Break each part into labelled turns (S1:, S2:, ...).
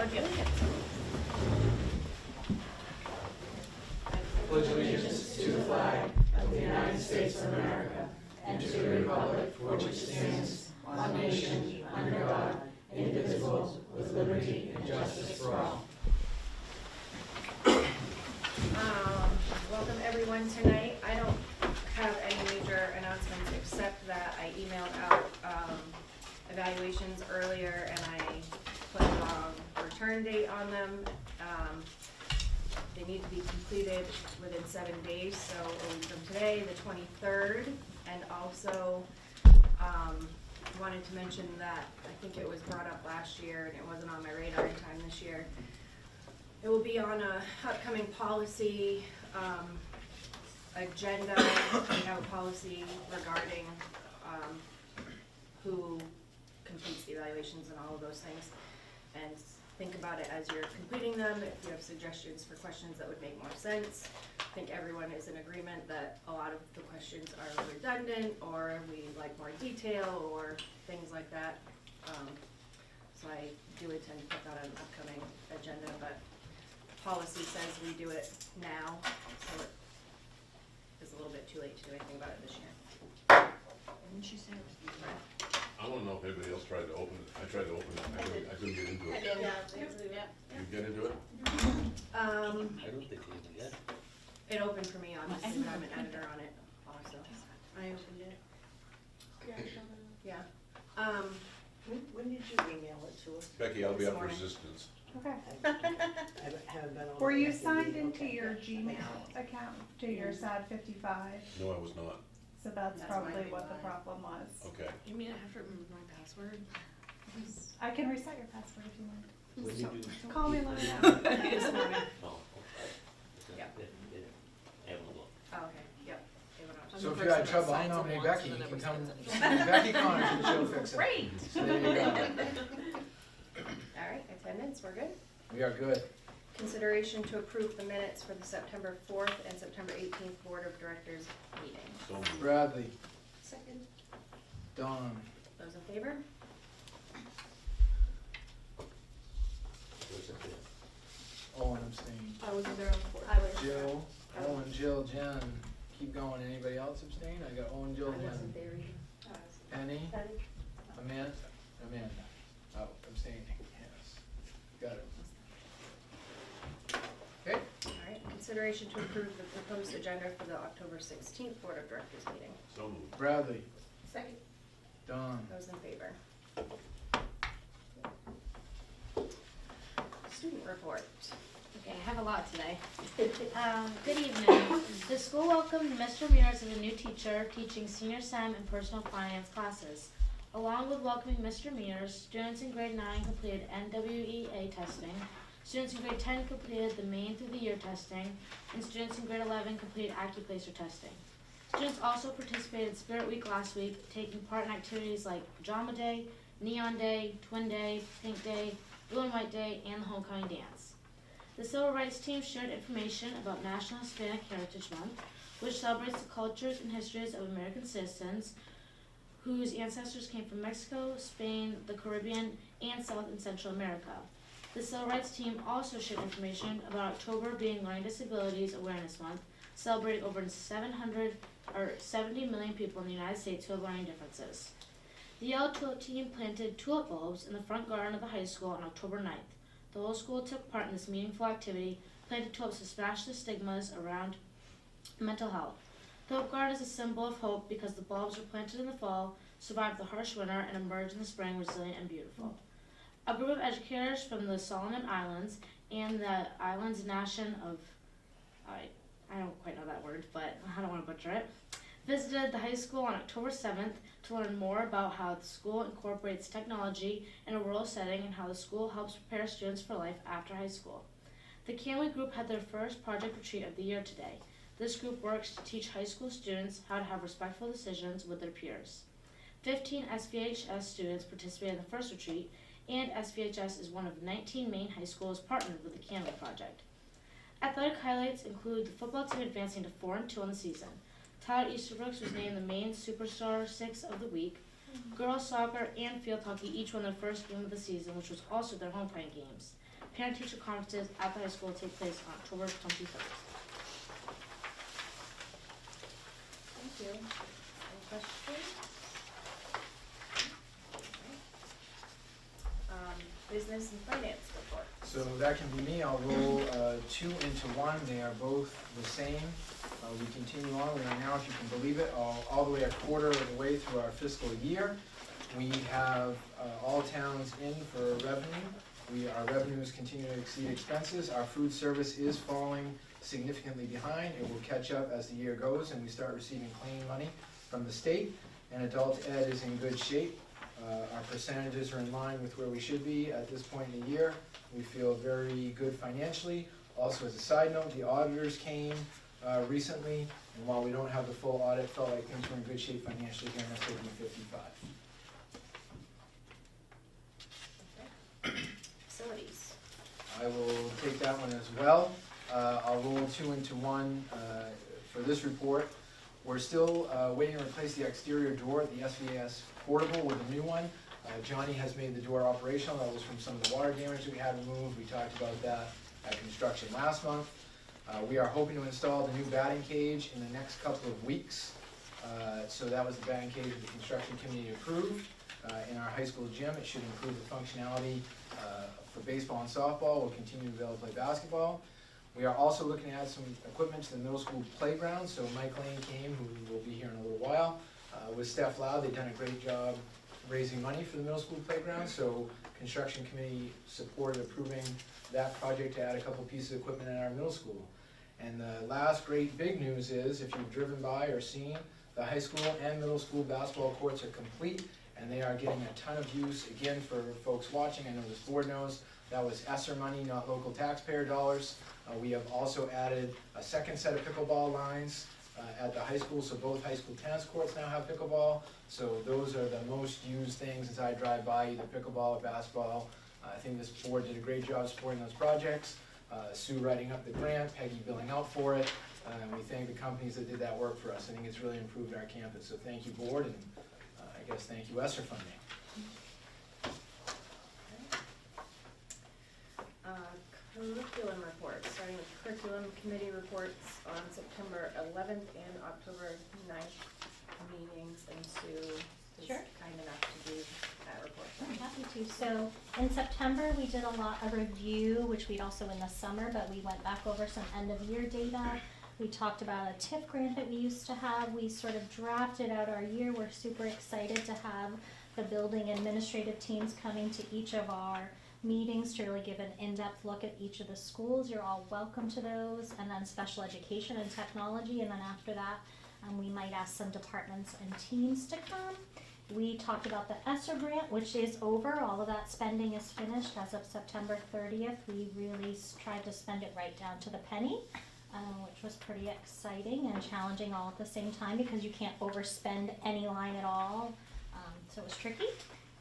S1: Thank you.
S2: Pledge allegiance to the flag of the United States of America and to the republic for which it stands, one nation, under God, indivisible, with liberty and justice for all.
S1: Welcome everyone tonight. I don't have any major announcements except that I emailed out evaluations earlier and I put a wrong return date on them. They need to be completed within 7 days, so a week from today, the 23rd. And also wanted to mention that I think it was brought up last year and it wasn't on my radar in time this year. It will be on a upcoming policy agenda. We have a policy regarding who completes the evaluations and all of those things. And think about it as you're completing them. If you have suggestions for questions that would make more sense. I think everyone is in agreement that a lot of the questions are redundant or we like more detail or things like that. So I do intend to put that on an upcoming agenda, but policy says we do it now, so it is a little bit too late to do anything about it this year.
S3: Didn't she say it was
S4: I want to know if anybody else tried to open it. I tried to open it. I couldn't get into it. You get into it?
S5: I don't think they even get it.
S1: It opened for me, obviously, but I'm an editor on it also.
S3: I opened it.
S1: Yeah.
S3: When did you email it to us?
S4: Becky, I'll be
S1: This
S4: up for
S1: morning.
S4: assistance.
S6: Okay.
S3: Haven't been on.
S6: Were you
S3: the
S6: signed
S3: meeting.
S6: into
S3: Okay,
S6: your
S3: good.
S6: Gmail account, to your SAD 55?
S4: No, I was not.
S6: So that's
S1: That's
S6: probably
S1: might be
S6: what the
S1: why.
S6: problem was.
S4: Okay.
S3: You mean I have to remember my password?
S6: I can reset your password if you want.
S5: When did you do?
S6: Call me, let me know.
S1: This morning.
S5: Oh, okay.
S1: Yep.
S5: I haven't looked.
S1: Oh, okay, yep. It went out.
S2: So if you got trouble, I'll nominate Becky. You can come, Becky Connors and she'll fix it.
S1: Great.
S2: So there you go.
S1: All right, attendance, we're good.
S2: We are good.
S1: Consideration to approve the minutes for the September 4th and September 18th Board of Directors meetings.
S4: So moved.
S2: Bradley,
S1: Second.
S2: Don,
S1: Those in favor?
S5: Where's it at?
S2: Owen abstained.
S3: I wasn't there on the board.
S1: I was.
S2: Jill, Owen, Jill, Jen. Keep going. Anybody else abstain? I got Owen, Jill,
S1: I wasn't
S2: Jen.
S1: there either.
S2: Penny, Amanda, oh, abstaining, yes. Got it. Okay,
S1: All right, consideration to approve the proposed agenda for the October 16th Board of Directors meeting.
S4: So moved.
S2: Bradley,
S1: Second.
S2: Don,
S1: Those in favor? Student report.
S7: Okay, I have a lot today. Good evening. The school welcomed Mr. Mears as a new teacher teaching senior STEM and personal finance classes. Along with welcoming Mr. Mears, students in grade 9 completed NWEA testing, students in grade 10 completed the main through the year testing, and students in grade 11 completed AccuPlacer testing. Students also participated in Spirit Week last week, taking part in activities like Pajama Day, Neon Day, Twin Day, Pink Day, Blue and White Day, and the Homecoming Dance. The Civil Rights Team shared information about National Hispanic Heritage Month, which celebrates the cultures and histories of American citizens whose ancestors came from Mexico, Spain, the Caribbean, and South and Central America. The Civil Rights Team also shared information about October being Learning Disabilities Awareness Month, celebrating over 70 million people in the United States who have learning differences. The Yellow Tulip Team planted tulip bulbs in the front garden of the high school on October 9th. The whole school took part in this meaningful activity, planted tulips to smash the stigmas around mental health. Tulip Garden is a symbol of hope because the bulbs were planted in the fall, survived the harsh winter, and emerged in the spring resilient and beautiful. A group of educators from the Solomon Islands and the island's nation of, I don't quite know that word, but I don't want to butcher it, visited the high school on October 7th to learn more about how the school incorporates technology in a rural setting and how the school helps prepare students for life after high school. The Canley group had their first project retreat of the year today. This group works to teach high school students how to have respectful decisions with their peers. 15 SVHS students participated in the first retreat, and SVHS is one of 19 Maine high schools partnered with the Canley project. Athletic highlights include the football team advancing to 4-2 on the season. Tyler Easterbrooks was named the Maine Superstar 6 of the week. Girls soccer and field hockey each won their first game of the season, which was also their home playing games. Parent-teacher conferences at the high school take place on October 23rd.
S1: Thank you. Any questions? Business and finance report.
S2: So that can be me. I'll roll two into one. They are both the same. We continue on. We are now, if you can believe it, all the way a quarter of the way through our fiscal year. We have all towns in for revenue. Our revenues continue to exceed expenses. Our food service is falling significantly behind. It will catch up as the year goes and we start receiving clean money from the state. And adult ed is in good shape. Our percentages are in line with where we should be at this point in the year. We feel very good financially. Also, as a side note, the auditors came recently, and while we don't have the full audit, felt like things were in good shape financially here in SAP 55.
S1: Facilities.
S2: I will take that one as well. I'll roll two into one for this report. We're still waiting to replace the exterior door at the SVS portable with a new one. Johnny has made the door operational. That was from some of the water damage that we had removed. We talked about that at construction last month. We are hoping to install the new batting cage in the next couple of weeks. So that was the batting cage that the construction committee approved in our high school gym. It should improve the functionality for baseball and softball. We'll continue to be able to play basketball. We are also looking to add some equipment to the middle school playground. So Mike Lane came, who will be here in a little while, with Steph Loud. They've done a great job raising money for the middle school playground. So construction committee supported approving that project to add a couple pieces of equipment in our middle school. And the last great big news is, if you've driven by or seen, the high school and middle school basketball courts are complete and they are getting a ton of use. Again, for folks watching, I know this board knows, that was ESSER money, not local taxpayer dollars. We have also added a second set of pickleball lines at the high school, so both high school tennis courts now have pickleball. So those are the most used things as I drive by, either pickleball or basketball. I think this board did a great job supporting those projects. Sue writing up the grant, Peggy billing out for it, and we thank the companies that did that work for us. I think it's really improved our campus, so thank you, board, and I guess thank you, ESSER funding.
S1: Curriculum reports, starting with curriculum committee reports on September 11th and October 9th meetings, and Sue is
S8: Sure.
S1: kind enough to do that report.
S8: I'm happy to. So in September, we did a lot of review, which we'd also in the summer, but we went back over some end of year data. We talked about a TIF grant that we used to have. We sort of drafted out our year. We're super excited to have the building administrative teams coming to each of our meetings to really give an in-depth look at each of the schools. You're all welcome to those. And then special education and technology. And then after that, we might ask some departments and teams to come. We talked about the ESSER grant, which is over. All of that spending is finished as of September 30th. We really tried to spend it right down to the penny, which was pretty exciting and challenging all at the same time because you can't overspend any line at all. So it was tricky.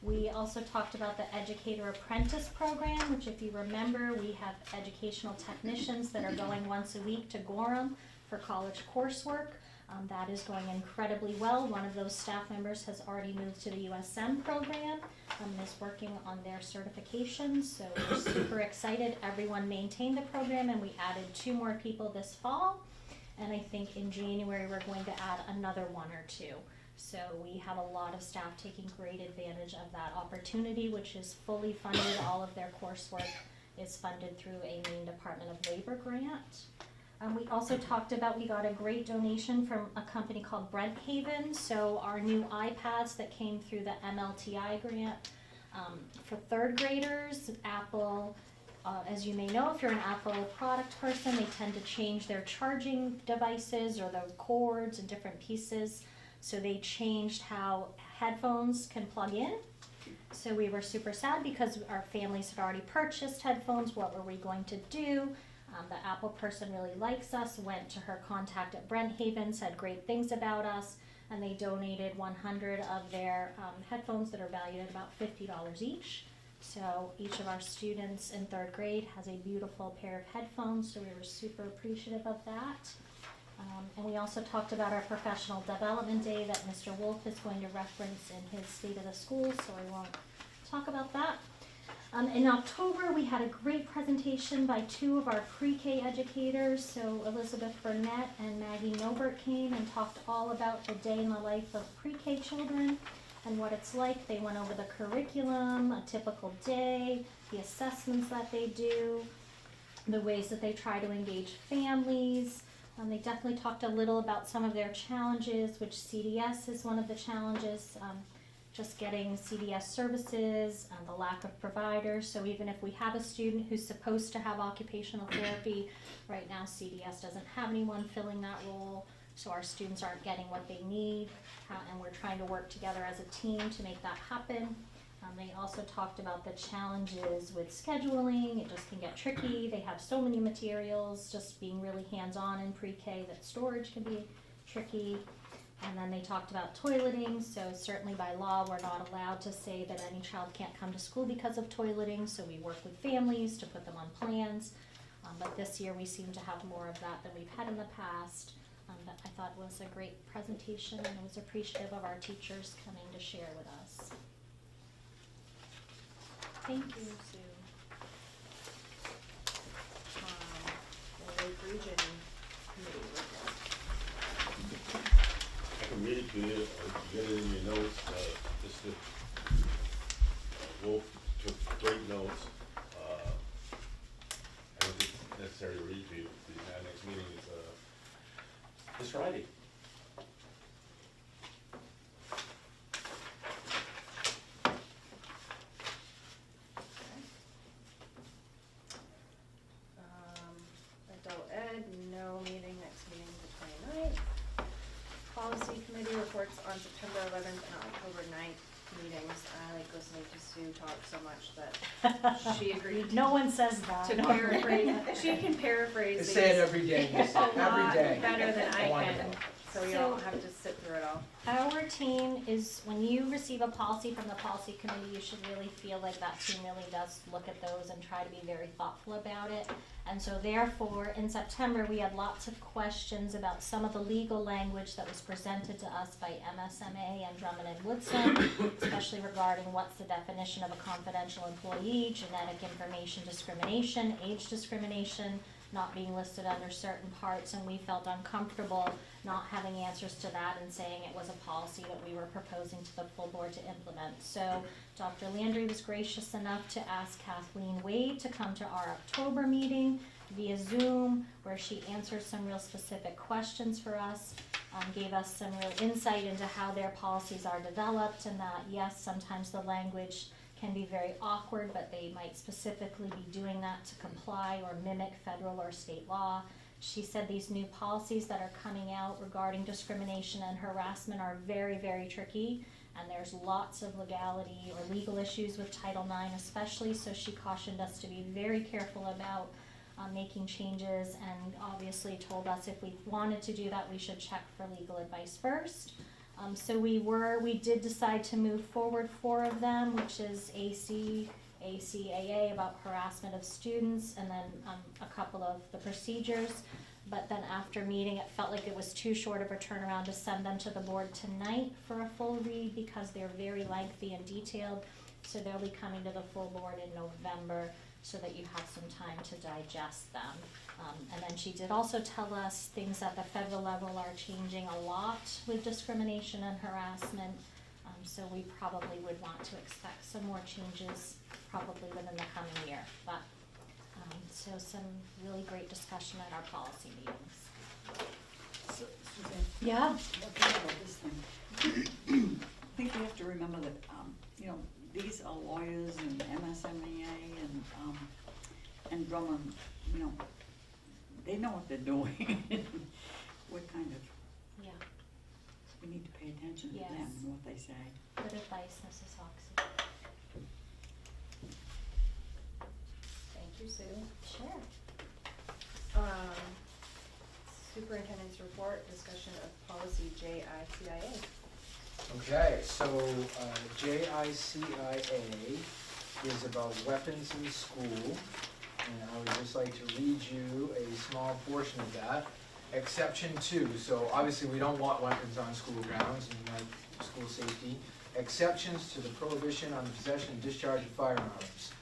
S8: We also talked about the Educator Apprentice Program, which if you remember, we have educational technicians that are going once a week to Gorham for college coursework. That is going incredibly well. One of those staff members has already moved to the USM program and is working on their certifications. So we're super excited. Everyone maintained the program and we added 2 more people this fall. And I think in January we're going to add another 1 or 2. So we have a lot of staff taking great advantage of that opportunity, which is fully funded. All of their coursework is funded through a Maine Department of Labor grant. We also talked about, we got a great donation from a company called Brent Haven. So our new iPads that came through the MLTI grant for 3rd graders, Apple, as you may know, if you're an Apple product person, they tend to change their charging devices or the cords and different pieces. So they changed how headphones can plug in. So we were super sad because our families had already purchased headphones. What were we going to do? The Apple person really likes us, went to her contact at Brent Haven, said great things about us, and they donated 100 of their headphones that are valued at about $50 each. So each of our students in 3rd grade has a beautiful pair of headphones, so we were super appreciative of that. And we also talked about our professional development day that Mr. Wolf is going to reference in his State of the School, so I won't talk about that. In October, we had a great presentation by two of our pre-K educators. So Elizabeth Burnett and Maggie Nobert came and talked all about the day in the life of pre-K children and what it's like. They went over the curriculum, a typical day, the assessments that they do, the ways that they try to engage families. They definitely talked a little about some of their challenges, which CDS is one of the challenges, just getting CDS services, the lack of providers. So even if we have a student who's supposed to have occupational therapy, right now CDS doesn't have anyone filling that role, so our students aren't getting what they need, and we're trying to work together as a team to make that happen. They also talked about the challenges with scheduling. It just can get tricky. They have so many materials, just being really hands-on in pre-K, that storage can be tricky. And then they talked about toileting. So certainly by law, we're not allowed to say that any child can't come to school because of toileting. So we work with families to put them on plans. But this year we seem to have more of that than we've had in the past. But I thought was a great presentation, and was appreciative of our teachers coming to share with us. Thank you, Sue.
S1: The Lake Region Committee report.
S4: I can read it to you, get it in your notes, just to, Wolf took great notes. I don't think it's necessary to read to you. The next meeting is, this Friday.
S1: Adult Ed, no meeting, next meeting the 29th. Policy Committee reports on September 11th and October 9th meetings. I like listening to Sue talk so much that she agreed
S8: No one says that.
S1: to paraphrase. She can paraphrase
S2: I
S1: these
S2: say it every day,
S1: a
S2: every day.
S1: lot better than I
S2: Wonderful.
S1: can, so you don't have to sit through it all.
S8: Our team is, when you receive a policy from the policy committee, you should really feel like that team really does look at those and try to be very thoughtful about it. And so therefore, in September, we had lots of questions about some of the legal language that was presented to us by MSMA and Drummond and Woodson, especially regarding what's the definition of a confidential employee, genetic information discrimination, age discrimination, not being listed under certain parts, and we felt uncomfortable not having answers to that and saying it was a policy that we were proposing to the full board to implement. So Dr. Landry was gracious enough to ask Kathleen Wade to come to our October meeting via Zoom, where she answered some real specific questions for us, gave us some real insight into how their policies are developed, and that yes, sometimes the language can be very awkward, but they might specifically be doing that to comply or mimic federal or state law. She said these new policies that are coming out regarding discrimination and harassment are very, very tricky, and there's lots of legality or legal issues with Title IX especially, so she cautioned us to be very careful about making changes, and obviously told us if we wanted to do that, we should check for legal advice first. So we did decide to move forward 4 of them, which is ACAA about harassment of students, and then a couple of the procedures. But then after meeting, it felt like it was too short of a turnaround to send them to the board tonight for a full read, because they're very lengthy and detailed. So they'll be coming to the full board in November, so that you have some time to digest them. And then she did also tell us things at the federal level are changing a lot with discrimination and harassment. So we probably would want to expect some more changes probably within the coming year. But so some really great discussion at our policy meetings.
S9: So, Suzanne,
S8: Yeah.
S9: what do you know about this thing? I think we have to remember that, these are lawyers and MSMEA and Drummond, they know what they're doing. What kind of,
S8: Yeah.
S9: we need to pay attention to them
S8: Yes.
S9: and what they say.
S8: Good advice, Mrs. Hoxie.
S1: Thank you, Sue.
S8: Sure.
S1: Superintendent's report, discussion of policy JICIA.
S2: Okay, so JICIA is about weapons in school, and I would just like to read you a small portion of that. Exception 2, so obviously we don't want weapons on school grounds and like school safety. Exceptions to the prohibition on the possession and discharge of firearms.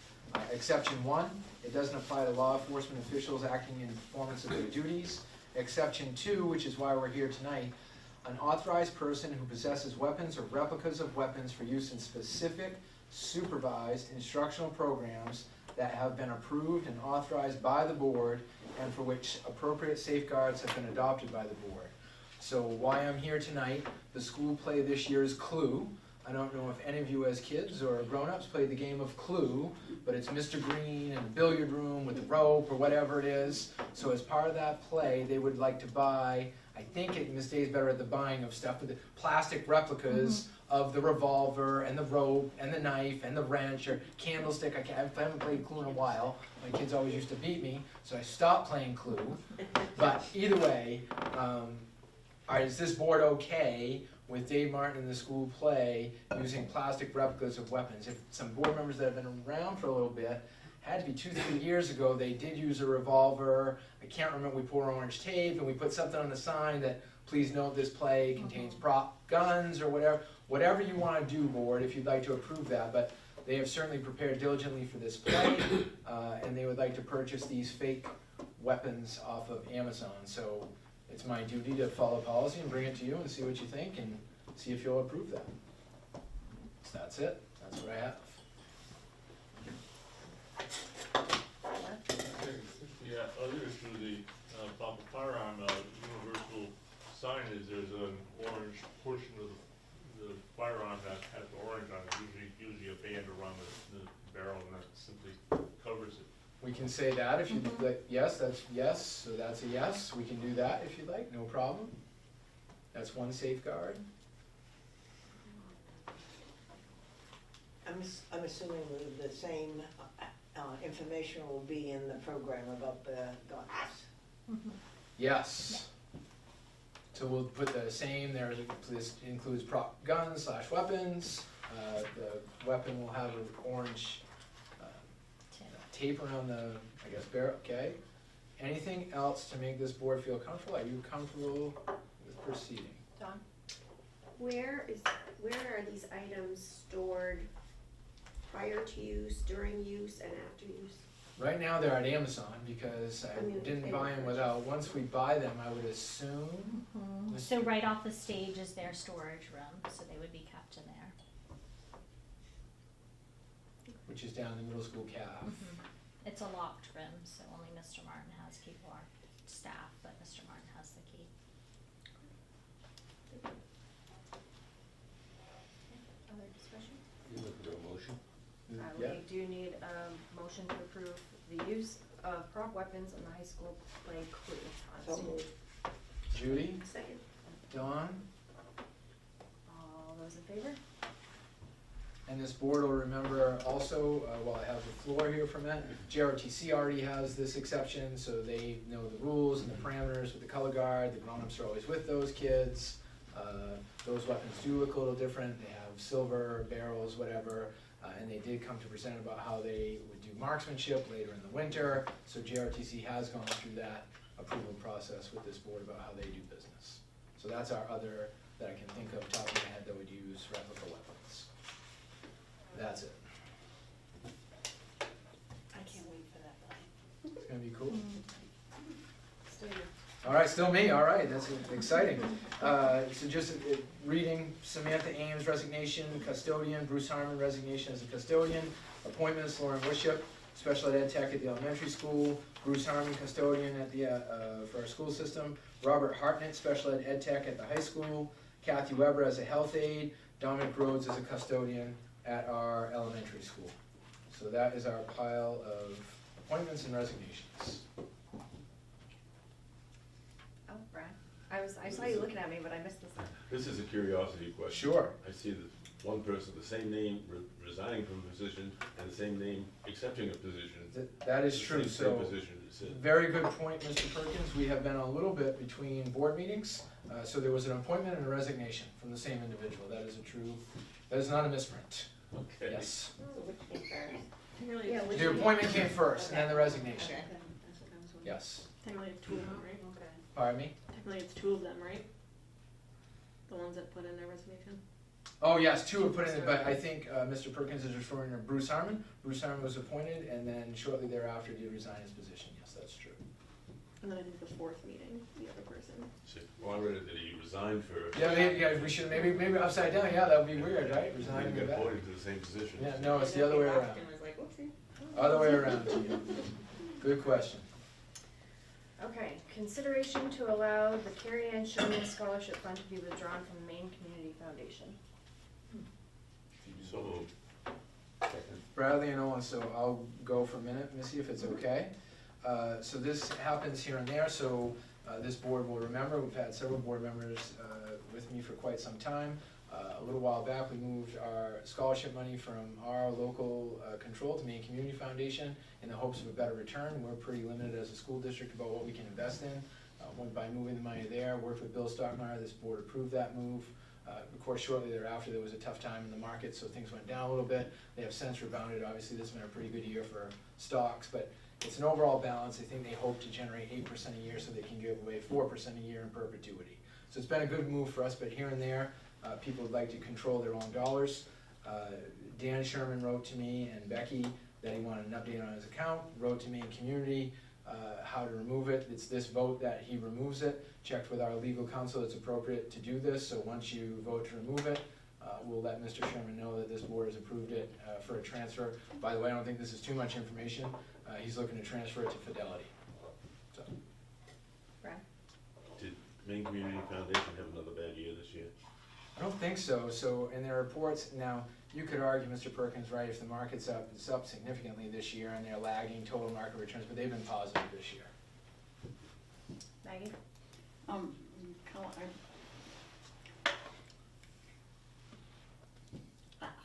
S2: Exception 1, it doesn't apply to law enforcement officials acting in performance of their duties. Exception 2, which is why we're here tonight, an authorized person who possesses weapons or replicas of weapons for use in specific, supervised instructional programs that have been approved and authorized by the board and for which appropriate safeguards have been adopted by the board. So why I'm here tonight, the school play this year is Clue. I don't know if any of you as kids or grown-ups played the game of Clue, but it's Mr. Green and the billiard room with the rope or whatever it is. So as part of that play, they would like to buy, I think Ms. Day's better at the buying of stuff, but the plastic replicas of the revolver and the rope and the knife and the wrench or candlestick. I haven't played Clue in a while. My kids always used to beat me, so I stopped playing Clue. But either way, is this board okay with Dave Martin and the school play using plastic replicas of weapons? If some board members that have been around for a little bit, had to be 2-3 years ago, they did use a revolver. I can't remember, we poured orange tape and we put something on the sign that, please note this play contains prop guns or whatever. Whatever you want to do, board, if you'd like to approve that, but they have certainly prepared diligently for this play, and they would like to purchase these fake weapons off of Amazon. So it's my duty to follow policy and bring it to you and see what you think and see if you'll approve that. So that's it. That's what I have.
S10: Yeah, other to the about the firearm universal signage, there's an orange portion of the firearm that has orange on it, usually a band around the barrel, and that simply covers it.
S2: We can say that if you'd like. Yes, that's yes. So that's a yes. We can do that if you'd like. No problem. That's one safeguard.
S3: I'm assuming the same information will be in the program about the guns.
S2: Yes. So we'll put the same there. This includes prop guns / weapons. The weapon will have an orange tape around the, I guess, barrel. Okay. Anything else to make this board feel comfortable? Are you comfortable with proceeding?
S1: Dawn?
S11: Where are these items stored prior to use, during use, and after use?
S2: Right now they're at Amazon because I didn't buy them without. Once we buy them, I would assume.
S8: So right off the stage is their storage room, so they would be kept in there.
S2: Which is down in the middle school caf.
S8: It's a locked room, so only Mr. Martin has key for our staff, but Mr. Martin has the key.
S1: Other discussion?
S5: You look for a motion?
S2: Yeah.
S1: We do need a motion to approve the use of prop weapons in the high school play Clue on
S3: So
S1: stage.
S3: moved.
S2: Judy,
S11: Second.
S2: Dawn,
S1: All those in favor?
S2: and this board will remember also, while I have the floor here from it, JRTC already has this exception, so they know the rules and the parameters with the color guard. The grown-ups are always with those kids. Those weapons do look a little different. They have silver barrels, whatever, and they did come to present about how they would do marksmanship later in the winter. So JRTC has gone through that approval process with this board about how they do business. So that's our other that I can think of top of my head that would use replica weapons. That's it.
S3: I can't wait for that play.
S2: It's gonna be cool.
S1: Still you.
S2: All right, still me. All right, that's exciting. So just reading: Samantha Ames resignation, custodian. Bruce Harmon resignation as a custodian. Appointments: Lauren Wishop, special ed tech at the elementary school. Bruce Harmon, custodian at the for our school system. Robert Hartnett, special ed tech at the high school. Kathy Weber as a health aide. Dominic Rhodes as a custodian at our elementary school. So that is our pile of appointments and resignations.
S1: Oh, Brad. I saw you looking at me, but I missed this.
S4: This is a curiosity question.
S2: Sure.
S4: I see that one person, the same name, resigning from a position, and the same name accepting a position.
S2: That is true.
S4: Same
S2: So
S4: position, it's it.
S2: very good point, Mr. Perkins. We have been a little bit between board meetings. So there was an appointment and a resignation from the same individual. That is a true, that is not a misprint.
S4: Okay.
S2: Yes.
S11: So which came first?
S6: Really,
S11: Yeah, which
S2: The
S11: came-
S2: appointment came first and then the resignation.
S11: Okay, that's what I was wondering.
S2: Yes.
S6: really a tool, right?
S11: Okay.
S12: Pardon me?
S13: Technically, it's two of them, right? The ones that put in their resignation?
S12: Oh, yes, two were put in, but I think Mr. Perkins is referring to Bruce Harmon. Bruce Harmon was appointed, and then shortly thereafter did resign his position. Yes, that's true.
S13: And then I think the fourth meeting, the other person.
S4: Well, I read it that he resigned first.
S12: Yeah, we should, maybe upside down, yeah, that would be weird, right?
S4: And
S12: Resigning
S4: then
S12: and
S4: got
S12: back.
S4: appointed to the same position.
S12: Yeah, no, it's the other way around.
S11: And was like, whoopsie.
S12: Other way around, Tina. Good question.
S1: Okay, consideration to allow the Carrie Ann Sherman Scholarship Fund to be withdrawn from the Maine Community Foundation.
S4: So moved.
S12: Bradley and Owen, so I'll go for a minute, Missy, if it's okay. So this happens here and there, so this board will remember, we've had several board members with me for quite some time. A little while back, we moved our scholarship money from our local control to Maine Community Foundation in the hopes of a better return. We're pretty limited as a school district about what we can invest in. Went by moving the money there, worked with Bill Stockmeyer, this board approved that move. Of course, shortly thereafter, there was a tough time in the market, so things went down a little bit. They have since rebounded. Obviously, this has been a pretty good year for stocks, but it's an overall balance. I think they hope to generate 8% a year so they can give away 4% a year in perpetuity. So it's been a good move for us, but here and there, people would like to control their own dollars. Dan Sherman wrote to me and Becky that he wanted an update on his account, wrote to me in community how to remove it. It's this vote that he removes it. Checked with our legal counsel, it's appropriate to do this, so once you vote to remove it, we'll let Mr. Sherman know that this board has approved it for a transfer. By the way, I don't think this is too much information. He's looking to transfer it to Fidelity. So.
S1: Brad?
S4: Did Maine Community Foundation have another bad year this year?
S12: I don't think so. So in their reports, now you could argue, Mr. Perkins, right, if the market's up, it's up significantly this year and they're lagging total market returns, but they've been positive this year.
S1: Maggie?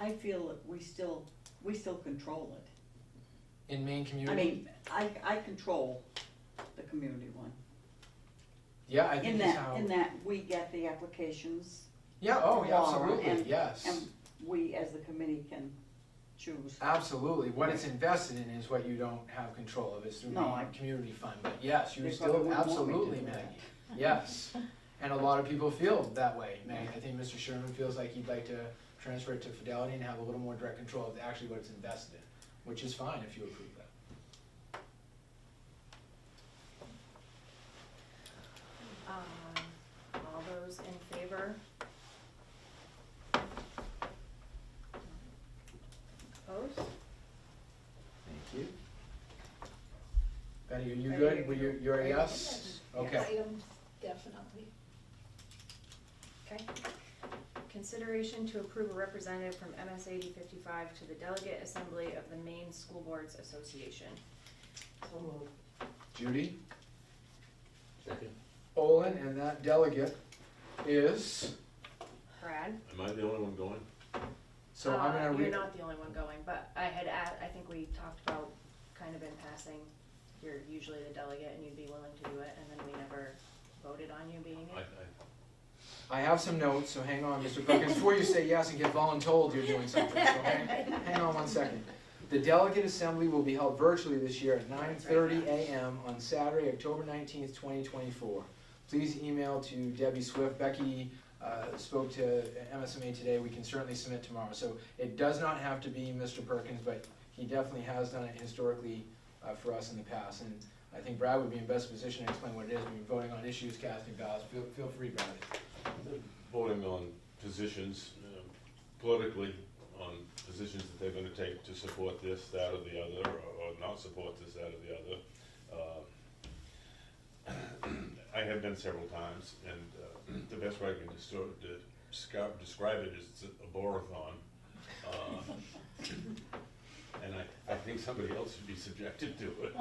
S9: I feel that we still control it.
S12: In Maine
S9: I
S12: Community?
S9: mean, I control the community one.
S12: Yeah, I think that's how.
S9: In that we get the applications.
S12: Yeah, oh, yeah,
S9: Laura,
S12: absolutely,
S9: and-
S12: yes.
S9: And we, as the committee, can choose.
S12: Absolutely. What it's invested in is what you don't have control of. It's through
S9: No,
S12: the community fund. But yes, you
S9: They
S12: still,
S9: probably wouldn't want me to
S12: absolutely,
S9: do that.
S12: Maggie. Yes. And a lot of people feel that way, Maggie. I think Mr. Sherman feels like he'd like to transfer it to Fidelity and have a little more direct control of actually what it's invested in, which is fine if you approve that.
S1: All those in favor? Opposed?
S12: Thank you. Betty, are you good? You're a yes? Okay.
S6: Items, definitely.
S1: Okay. Consideration to approve a representative from MS 8055 to the Delegate Assembly of the Maine School Boards Association.
S3: So moved.
S12: Judy?
S5: Second.
S12: Olin, and that delegate is,
S1: Brad?
S4: Am I the only one going?
S12: so I'm gonna
S1: You're
S12: read.
S1: not the only one going, but I think we talked about kind of in passing, you're usually the delegate and you'd be willing to do it, and then we never voted on you being it.
S12: I have some notes, so hang on, Mr. Perkins, before you say yes and get voluntold you're doing something, so hang on one second. The delegate assembly will be held virtually this year at 9:30 a.m. on Saturday, October 19th, 2024. Please email to Debbie Swift. Becky spoke to MSMA today. We can certainly submit tomorrow. So it does not have to be Mr. Perkins, but he definitely has done it historically for us in the past. And I think Brad would be in best position to explain what it is. We've been voting on issues, casting ballots. Feel free, Brad.
S4: Voting on positions politically, on positions that they're gonna take to support this, that, or the other, or not support this, that, or the other. I have been several times, and the best way I can describe it is it's a borathon. And I think somebody else should be subjected to it.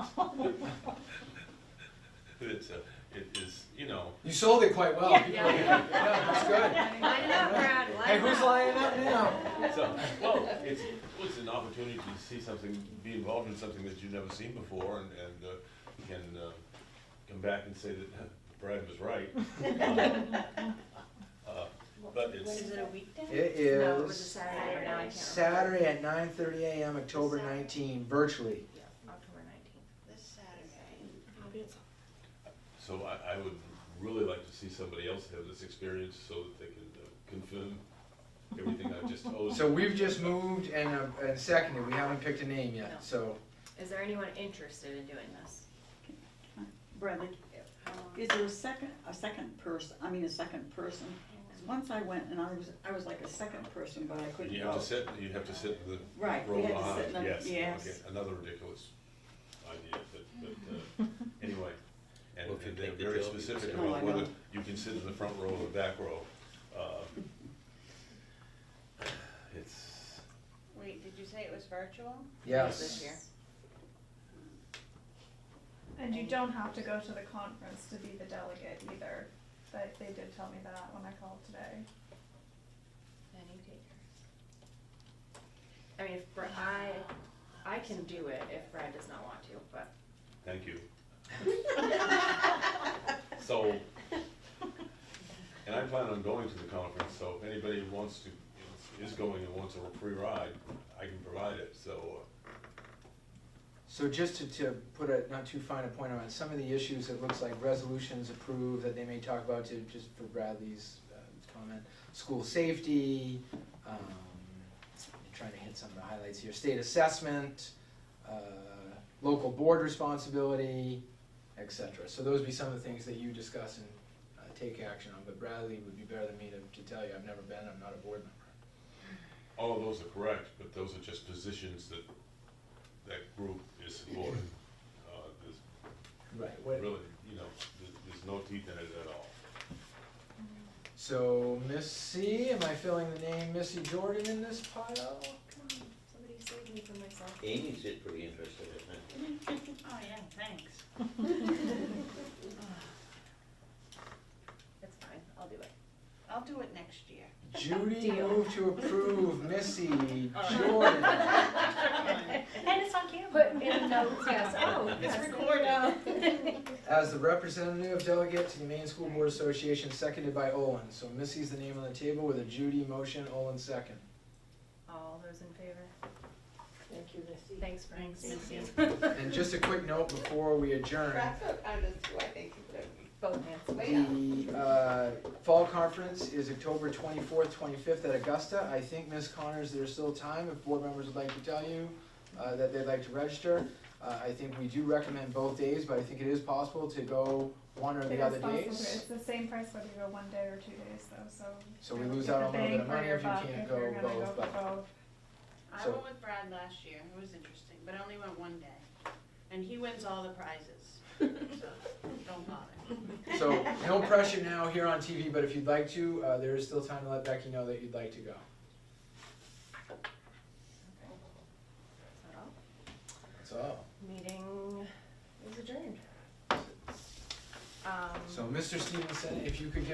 S4: It is, you know.
S12: You sold it quite well.
S1: Yeah.
S12: That's good.
S1: Line it up, Brad, line
S12: Hey,
S1: it
S12: who's
S1: up.
S12: lining up now?
S4: So, well, it's an opportunity to see something, be involved in something that you've never seen before, and can come back and say that Brad was right. But it's.
S1: Is it a weekday?
S12: It
S1: No, it was a
S12: is
S1: Saturday, or now I can't remember.
S12: Saturday at 9:30 a.m., October 19, virtually.
S1: Yeah, October 19th.
S11: This Saturday.
S4: So I would really like to see somebody else have this experience so that they can confirm everything I've just told you.
S12: So we've just moved and seconded, we haven't picked a name
S1: No.
S12: yet, so.
S1: Is there anyone interested in doing this?
S9: Bradley, is there a second person, a second person? 'Cause once I went and I was like a second person, but I couldn't
S4: You
S9: go.
S4: have to sit in the
S9: Right, we
S4: row
S9: had to
S4: behind.
S9: sit in the,
S4: Yes,
S9: yes.
S4: okay, another ridiculous idea, but anyway. And
S5: Well, if you
S4: they're
S5: take the
S4: very
S5: job, you
S4: specific
S5: sit-
S9: Oh,
S4: about
S9: I
S4: whether
S9: know.
S4: you can sit in the front row or the back row. It's,
S14: Wait, did you say it was virtual?
S12: Yes.
S1: This year.
S6: And you don't have to go to the conference to be the delegate either. They did tell me that when I called today.
S1: Any takers? I mean, if I can do it if Brad does not want to, but.
S4: thank you. So, and I plan on going to the conference, so if anybody wants to, is going and wants a free ride, I can provide it, so.
S12: So just to put a not too fine a point on it, some of the issues, it looks like resolutions approved that they may talk about to, just for Bradley's comment, school safety, trying to hit some of the highlights here, state assessment, local board responsibility, etc. So those would be some of the things that you discuss and take action on, but Bradley would be better than me to tell you, I've never been, I'm not a board member.
S4: All of those are correct, but those are just positions that group is supporting.
S12: Right.
S4: Really, there's no teeth in it at all.
S12: So Missy, am I filling the name Missy Jordan in this pile?
S1: Come on, somebody save me from myself.
S5: Amy's it pretty interested, I think.
S14: Oh, yeah, thanks.
S1: It's fine, I'll do it.
S14: I'll do it next year.
S12: Judy
S1: Deal.
S12: moved to approve Missy
S14: right.
S12: Jordan.
S8: And it's on camera.
S1: Put in notes, yes, oh.
S14: It's
S1: yes.
S14: recorded.
S12: As the representative delegate to the Maine School Board Association, seconded by Olin. So Missy's the name on the table with a Judy motion, Olin second.
S1: All those in favor?
S3: Thank you, Missy.
S1: Thanks, Missy.
S12: And just a quick note before we adjourn.
S1: Both hands.
S12: The fall conference is October 24th, 25th at Augusta. I think, Ms. Connors, there's still time if board members would like to tell you that they'd like to register. I think we do recommend both days, but I think it is possible to go one or
S6: It
S12: the
S6: is
S12: other
S6: possible
S12: days.
S6: to- It's the same price whether you go 1 day or 2 days though,
S12: So we
S6: you'll
S12: lose
S6: get
S12: out on a
S6: the
S12: little bit
S6: bang
S12: of
S6: for
S12: money
S6: your
S12: if you
S6: buck
S12: can't
S6: if
S12: go
S6: you're gonna
S12: both,
S6: go
S12: but-
S6: for both.
S14: I
S12: So-
S14: went with Brad last year, it was interesting, but I only went 1 day. And he wins all the prizes, so don't bother.
S12: So no pressure now here on TV, but if you'd like to, there is still time to let Becky know that you'd like to go.
S1: Is that all?
S12: That's all.
S1: Meeting is adjourned.
S12: So Mr. Stevenson, if you could give